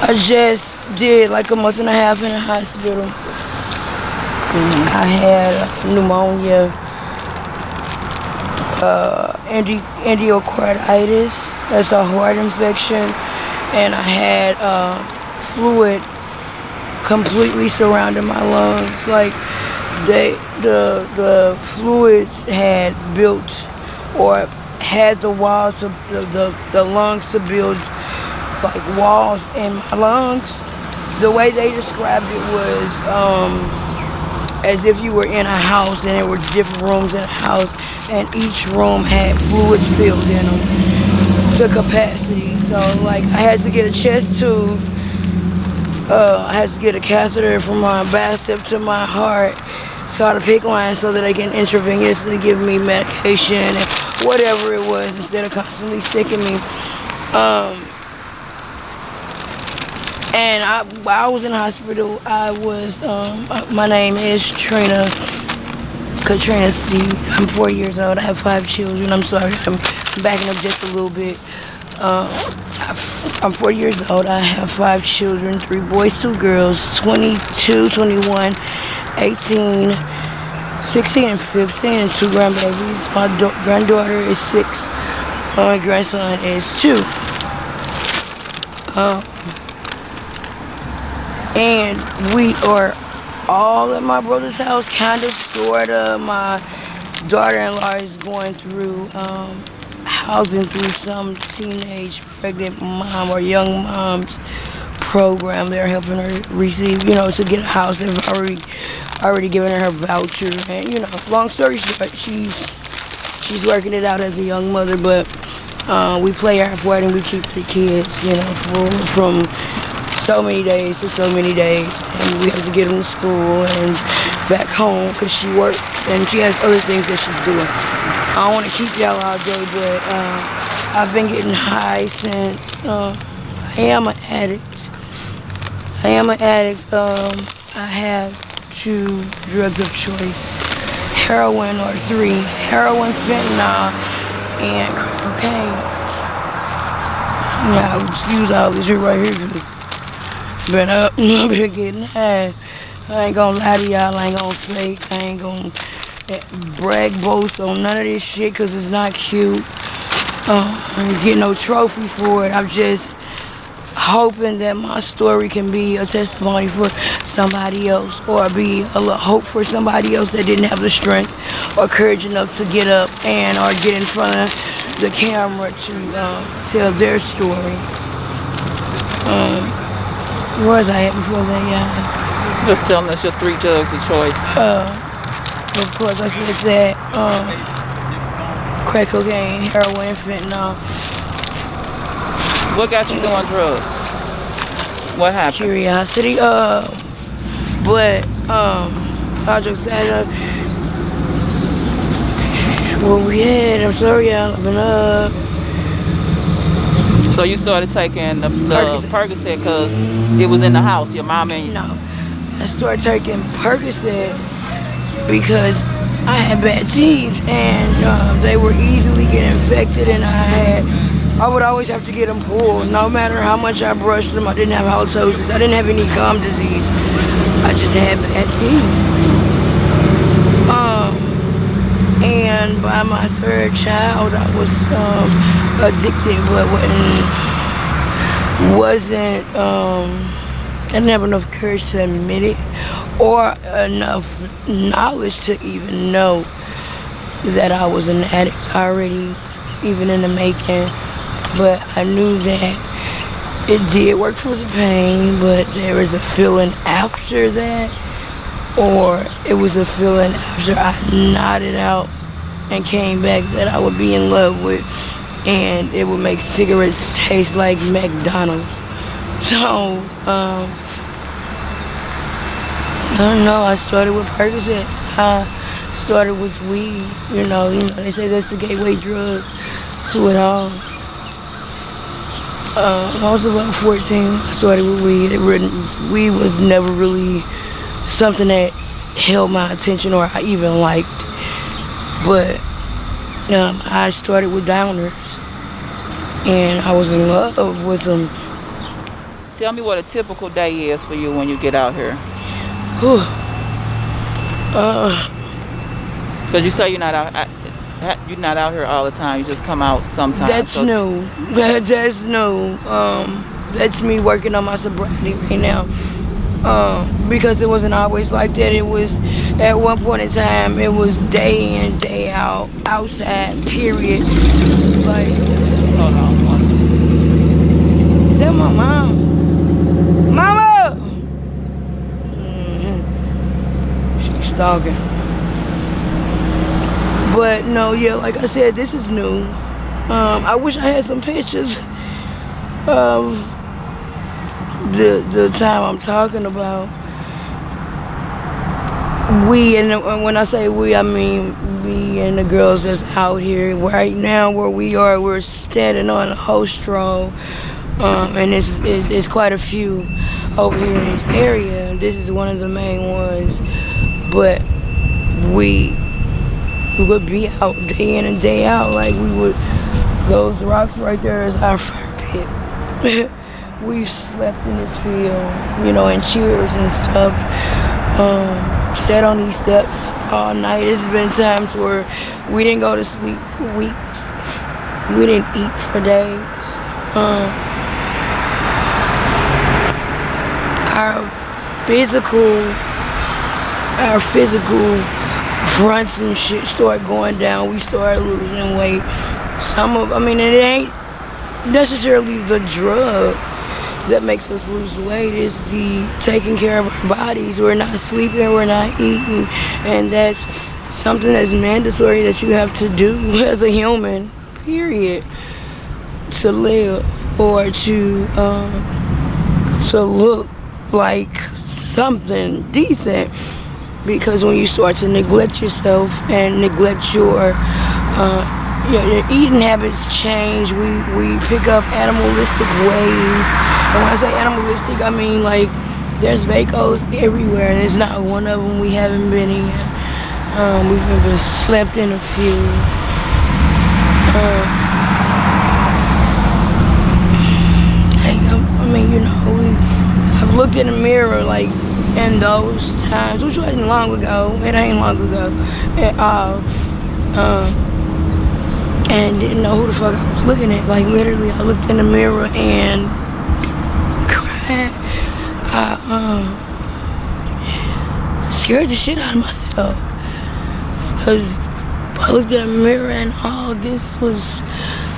I just did like a month and a half in the hospital. I had pneumonia, endocarditis, that's a heart infection, and I had fluid completely surrounding my lungs. Like the fluids had built or had the walls of the lungs to build like walls in my lungs. The way they described it was as if you were in a house and there were different rooms in a house and each room had fluids filled in them to capacity. So like I had to get a chest tube, I had to get a catheter from my bicep to my heart. It's called a PICC line so that they can intravenously give me medication and whatever it was instead of constantly sticking me. And while I was in the hospital, I was, my name is Trina, Katrina Steve. I'm 4 years old. I have 5 children. I'm sorry, I'm backing up just a little bit. I'm 4 years old. I have 5 children, 3 boys, 2 girls, 22, 21, 18, 16, and 15, and 2 grandbabies. My granddaughter is 6. My grandson is 2. And we are all at my brother's house, kind of, sort of. My daughter-in-law is going through housing through some teenage pregnant mom or young mom's program. They're helping her receive, to get a house. They've already given her voucher. And, long story short, she's working it out as a young mother, but we play our part and we keep the kids, from so many days to so many days, and we have to get them to school and back home because she works and she has other things that she's doing. I don't want to keep y'all all day, but I've been getting high since. I am an addict. I have 2 drugs of choice: heroin or 3. Heroin, fentanyl, and crack cocaine. Yeah, I would excuse all this shit right here because been up, I've been getting high. I ain't gonna lie to y'all, I ain't gonna fake, I ain't gonna brag, boast on none of this shit because it's not cute. I ain't getting no trophy for it. I'm just hoping that my story can be a testimony for somebody else, or be a little hope for somebody else that didn't have the strength or courage enough to get up and or get in front of the camera to tell their story. Where was I at before that, yeah? Just telling us your 3 drugs of choice. Of course, I said that. Crack cocaine, heroin, fentanyl. What got you doing drugs? What happened? Curiosity. But I just said, where we at? I'm sorry, y'all. I've been up. So you started taking the Percocet because it was in the house, your mom and you? No, I started taking Percocet because I had bad teeth and they were easily getting infected, and I would always have to get them pulled. No matter how much I brushed them, I didn't have halitosis. I didn't have any gum disease. I just had bad teeth. And by my 3rd child, I was addicted, but I didn't have enough courage to admit it, or enough knowledge to even know that I was an addict already, even in the making. But I knew that it did work for the pain, but there was a feeling after that, or it was a feeling after I nodded out and came back that I would be in love with, and it would make cigarettes taste like McDonald's. So, I don't know, I started with Percocets. I started with weed, they say that's the gateway drug to it all. I was about 14, I started with weed. Weed was never really something that held my attention or I even liked. But I started with downers, and I was in love with them. Tell me what a typical day is for you when you get out here. Whew. Cause you say you're not out here all the time. You just come out sometimes. That's new. That's new. That's me working on my sobriety right now. Because it wasn't always like that. It was at one point in time. It was day in, day out, outside. Period. Like, Hold on. is that my mom? Mama! She's stalking. But no, yeah, like I said, this is new. I wish I had some pictures of the time I'm talking about. We, and when I say we, I mean me and the girls that's out here right now where we are. We're standing on a host row, and it's quite a few over here in this area. This is one of the main ones, but we would be out day in and day out. Like we would, those rocks right there is our fire pit. We've slept in this field, you know, in cheers and stuff. Sat on these steps all night. It's been times where we didn't go to sleep for weeks. We didn't eat for days. Our physical fronts and shit start going down. We start losing weight. It ain't necessarily the drug that makes us lose weight. It's the taking care of our bodies. We're not sleeping, we're not eating, and that's something that's mandatory that you have to do as a human, period, to live or to look like something decent. Because when you start to neglect yourself and neglect your eating habits change. We pick up animalistic ways. And when I say animalistic, I mean like there's vacos everywhere, and it's not one of them we haven't been in. We've been slept in a few. I've looked in the mirror like in those times, which wasn't long ago. It ain't long ago at all. And didn't know who the fuck I was looking at. Like literally, I looked in the mirror and cried. Scared the shit out of myself. Cause I looked in the mirror and all this was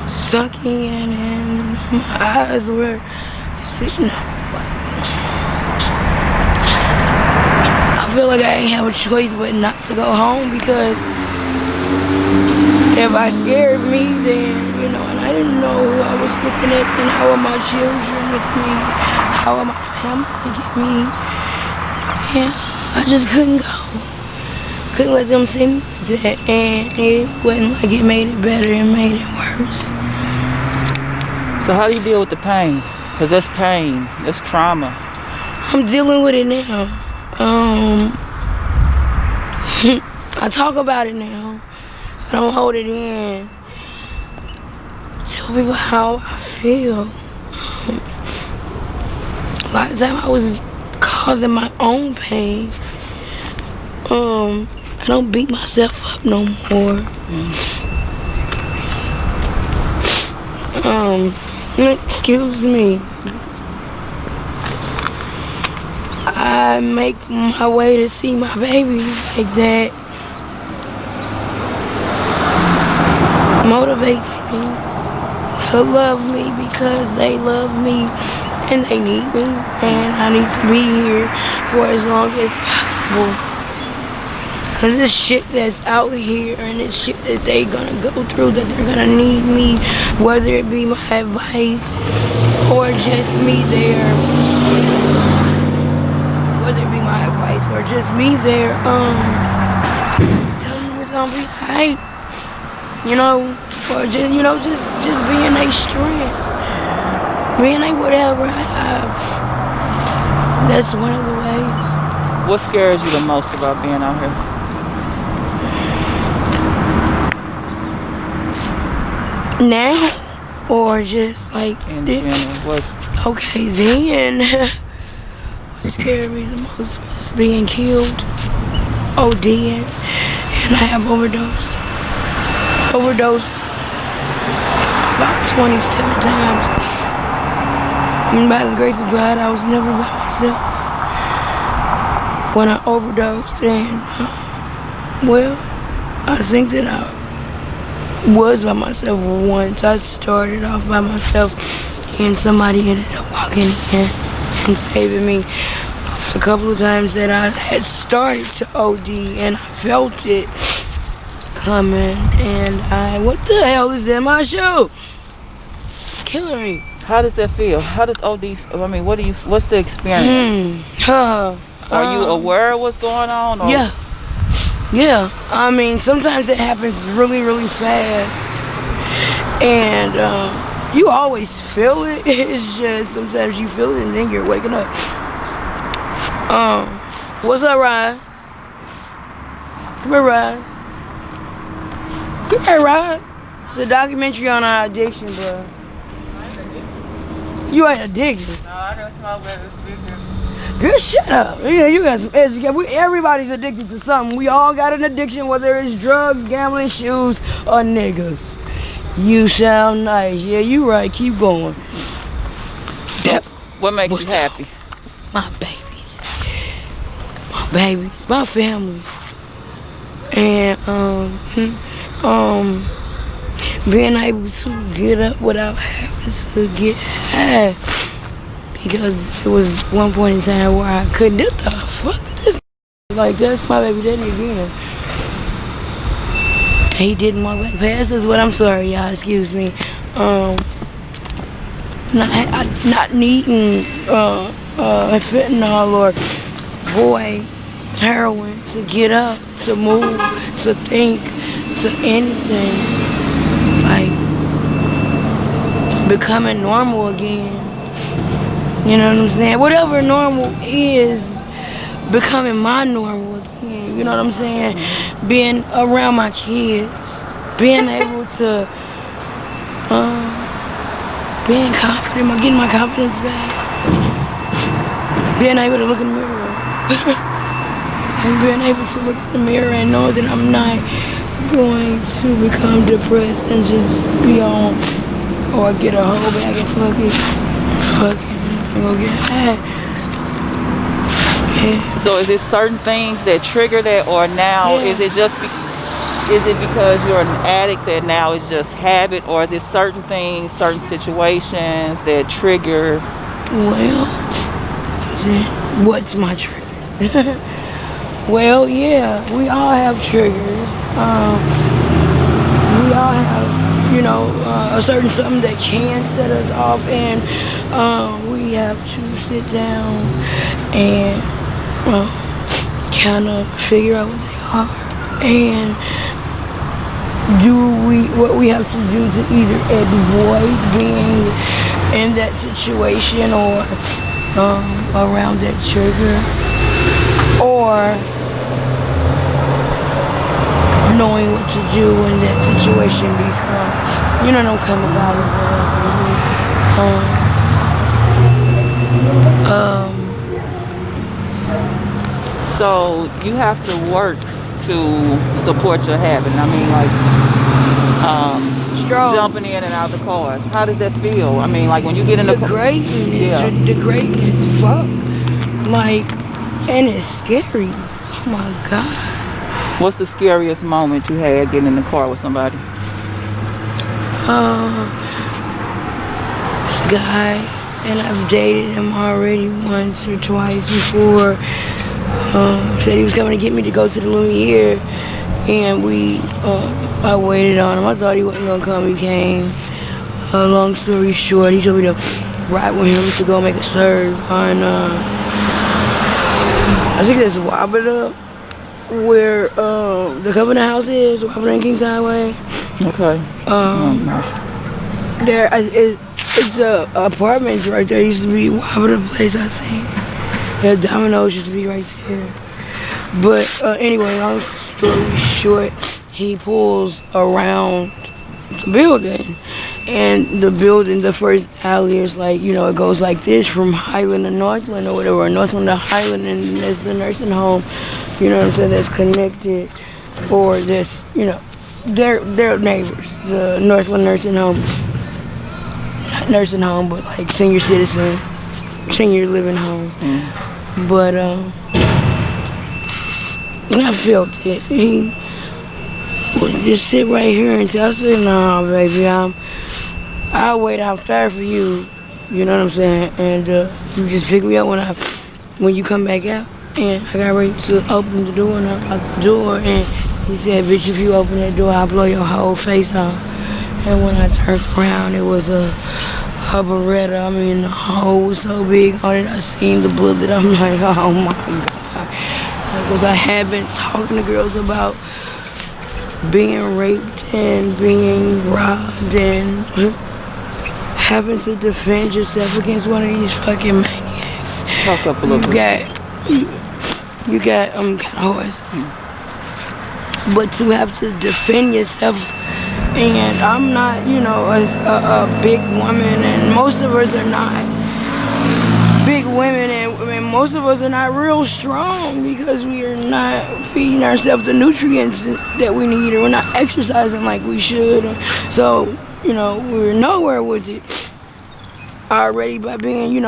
sunk in, and my eyes were sitting up. I feel like I ain't have a choice but not to go home, because if I scared me, then, and I didn't know who I was looking at, then how would my children look at me? How would my family look at me? Yeah, I just couldn't go. Couldn't let them see me do that, and it wasn't like it made it better, it made it worse. So how do you deal with the pain? Because that's pain, that's trauma. I'm dealing with it now. I talk about it now. I don't hold it in. Tell people how I feel. A lot of times I was causing my own pain. I don't beat myself up no more. Excuse me. I make my way to see my babies like that. Motivates me to love me because they love me and they need me, and I need to be here for as long as possible. Cause this shit that's out here and this shit that they gonna go through, that they're gonna need me, whether it be my advice or just me there. Whether it be my advice or just me there, telling them it's gonna be alright. Or just being a strength, being a whatever. That's one of the ways. What scares you the most about being out here? Now, or just like in general, Okay, then what scared me the most was being killed, ODing, and I have overdosed about 27 times. And by the grace of God, I was never by myself when I overdosed. And, well, I think that I was by myself once. I started off by myself, and somebody ended up walking in and saving me. It was a couple of times that I had started to OD, and I felt it coming. And what the hell is in my shoe? It's killing me. How does that feel? How does OD? I mean, what's the experience? Are you aware of what's going on? Or? Yeah. I mean, sometimes it happens really, really fast, and you always feel it. It's just sometimes you feel it, and then you're waking up. What's up, Ryan? Come here, Ryan. Come here, Ryan. It's a documentary on our addiction, bro. You ain't addicted. No, I don't smoke, but it's addicted. Girl, shut up. Yeah, you got some education. Everybody's addicted to something. We all got an addiction, whether it's drugs, gambling, shoes, or niggas. You sound nice. Yeah, you right. Keep going. What makes you happy? My babies. My babies. My family. And, being able to get up without having to get high. Because it was one point in time where I couldn't. What the fuck did this? Like, that's my baby daddy again. And he didn't walk back past us, but I'm sorry, y'all. Excuse me. Not needing fentanyl or heroin to get up, to move, to think, to anything. Like, becoming normal again. You know what I'm saying? Whatever normal is, becoming my normal again. You know what I'm saying? Being around my kids, being able to, being confident, getting my confidence back, being able to look in the mirror, and being able to look in the mirror and know that I'm not going to become depressed and just be on, or get a whole bag of fucking. Go get high. Yeah. So is it certain things that trigger that, or now is it just is it because you're an addict that now it's just habit, or is it certain things, certain situations that trigger? Well, what's my triggers? Well, yeah, we all have triggers. We all have, a certain something that can set us off, and we have to sit down and kind of figure out what they are and do what we have to do to either avoid being in that situation or around that trigger, or knowing what to do when that situation becomes, don't come about. So you have to work to support your habit. I mean, like jumping in and out of the cars. How does that feel? I mean, like when you get in the car. It's degrading as fuck. Like, and it's scary. Oh my God. What's the scariest moment you had getting in the car with somebody? This guy, and I've dated him already once or twice before. Said he was coming to get me to go to the Lumiere, and I waited on him. I thought he wasn't gonna come. He came. Long story short, he told me to ride with him to go make a serve on, I think that's Wabada, where the Covenant House is, Wabada and Kings Highway. Okay. There, it's apartments right there. It used to be Wabada place, I think. Yeah, Domino's used to be right there. But anyway, long story short, he pulls around the building, And the building, the first alley is like, it goes like this from Highland to Northland or whatever, or Northland to Highland, and there's the nursing home, you know what I'm saying, that's connected, or just, they're neighbors. The Northland nursing home, not nursing home, but like senior citizen, senior living home. But I felt it. He would just sit right here and I said, "Nah, baby, I'll wait out there for you." You know what I'm saying? And you just pick me up when you come back out. And I got ready to open the door, and I out the door, and he said, "Bitch, if you open that door, I'll blow your whole face off." And when I turned around, it was a Beretta. I mean, the hole was so big on it. I seen the bullet. I'm like, oh my God. Because I had been talking to girls about being raped and being robbed and having to defend yourself against one of these fucking maniacs. Talk up a little bit. You got kind of hoarse. But to have to defend yourself, and I'm not, a big woman, and most of us are not big women, and most of us are not real strong because we are not feeding ourselves the nutrients that we need, or we're not exercising like we should. So, we're nowhere with it already by being,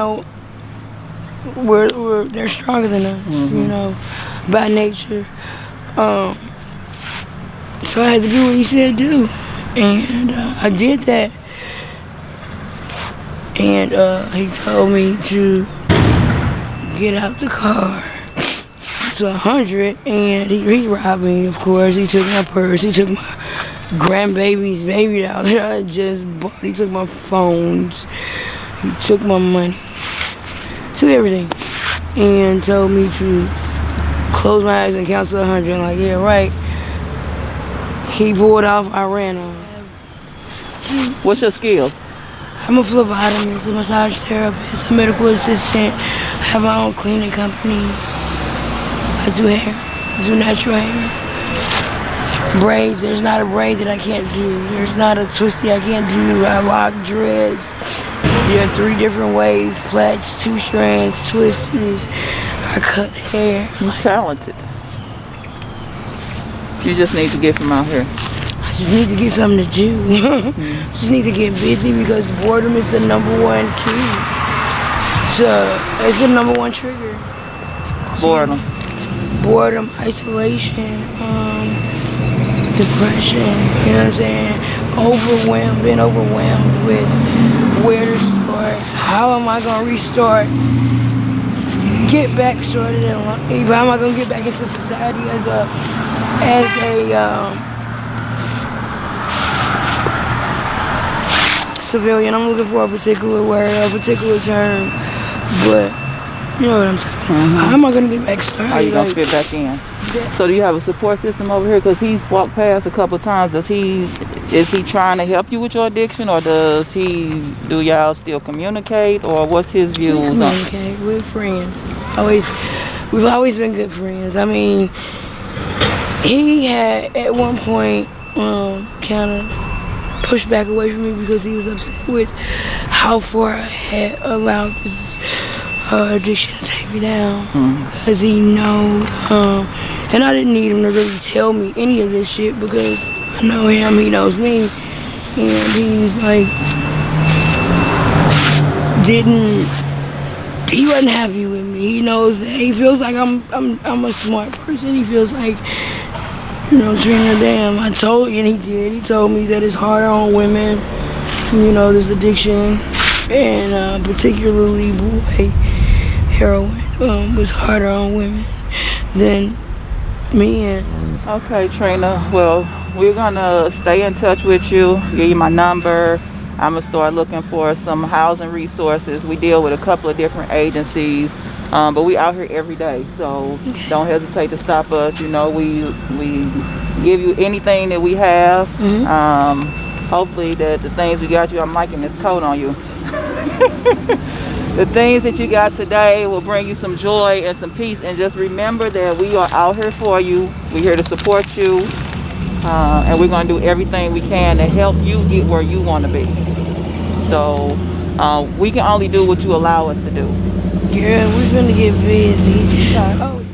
they're stronger than us, by nature. So I had to do what he said do, and I did that. And he told me to get out the car to 100, and he robbed me, of course. He took my purse, he took my grandbaby's baby out that I just bought. He took my phones, he took my money, took everything, and told me to close my eyes and count to 100. I'm like, yeah, right. He pulled off, I ran on. What's your skills? I'm a phlebotomist, a massage therapist, a medical assistant. I have my own cleaning company. I do hair, I do natural hair. Braids, there's not a braid that I can't do. There's not a twisty I can't do. I lock dreads. There are 3 different ways: plaits, 2 strands, twisties. I cut hair. You're talented. You just need to get from out here. I just need to get something to do. Just need to get busy because boredom is the #1 key. So it's the #1 trigger. Boredom. Boredom, isolation, depression, you know what I'm saying? Being overwhelmed with where to start. How am I gonna restart? Get back started in life. How am I gonna get back into society as a civilian? I'm looking for a particular word, a particular term, but you know what I'm talking about. How am I gonna get back started? How you gonna fit back in? So do you have a support system over here? Because he's walked past a couple of times. Is he trying to help you with your addiction, or do y'all still communicate, or what's his views on? Communicate. We're friends. We've always been good friends. I mean, he had at one point kind of pushed back away from me because he was upset with how far I had allowed this addiction to take me down. Because he know, and I didn't need him to really tell me any of this shit because I know him, he knows me, and he's like, he wasn't happy with me. He knows that. He feels like I'm a smart person. He feels like, Trina, damn, I told you, and he did. He told me that it's harder on women, this addiction, and particularly boy, heroin was harder on women than men. Okay, Trina. Well, we're gonna stay in touch with you. Give you my number. I'm gonna start looking for some housing resources. We deal with a couple of different agencies, but we out here every day, so don't hesitate to stop us. We give you anything that we have. Hopefully that the things we got you, I'm liking this coat on you. The things that you got today will bring you some joy and some peace, and just remember that we are out here for you. We're here to support you, and we're going to do everything we can to help you get where you want to be. So we can only do what you allow us to do. Girl, we finna get busy. Okay. Oh,